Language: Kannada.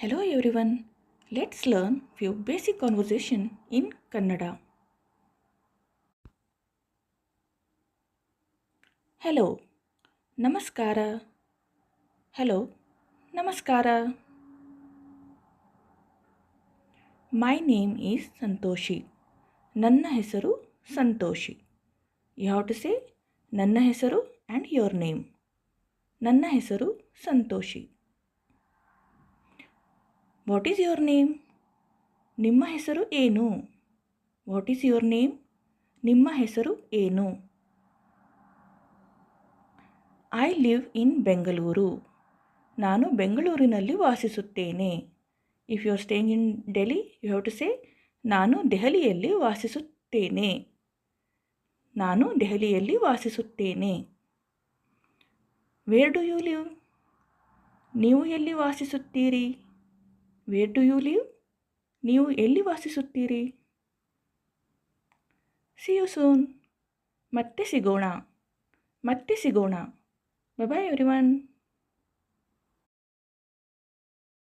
Hello everyone. Let's learn few basic conversation in Kannada. Hello. Namaskara. Hello. Namaskara. My name is Santoshi. ನನ್ನ ಹೆಸರು Santoshi. You have to say ನನ್ನ ಹೆಸರು and your name. ನನ್ನ ಹೆಸರು Santoshi. What is your name? ನಿಮ್ಮ ಹೆಸರು ಏನು? What is your name? ನಿಮ್ಮ ಹೆಸರು ಏನು? I live in Bengaluru. ನಾನು ಬೆಂಗಳೂರಿನಲ್ಲಿ ವಾಸಿಸುತ್ತೇನೆ. If you are staying in Delhi you have to say ನಾನು ದೆಹಲಿಯಲ್ಲಿ ವಾಸಿಸುತ್ತೇನೆ. ನಾನು ದೆಹಲಿಯಲ್ಲಿ ವಾಸಿಸುತ್ತೇನೆ. Where do you live? ನೀವು ಎಲ್ಲಿ ವಾಸಿಸುತ್ತೀರಿ? Where do you live? ನೀವು ಎಲ್ಲಿ ವಾಸಿಸುತ್ತೀರಿ? C you soon. ಮತ್ತೆ ಸಿಗೋಣ. ಮತ್ತೆ ಸಿಗೋಣ. ಬಾಯ್ ಬಾಯ್ ಎವ್ರಿವನ್.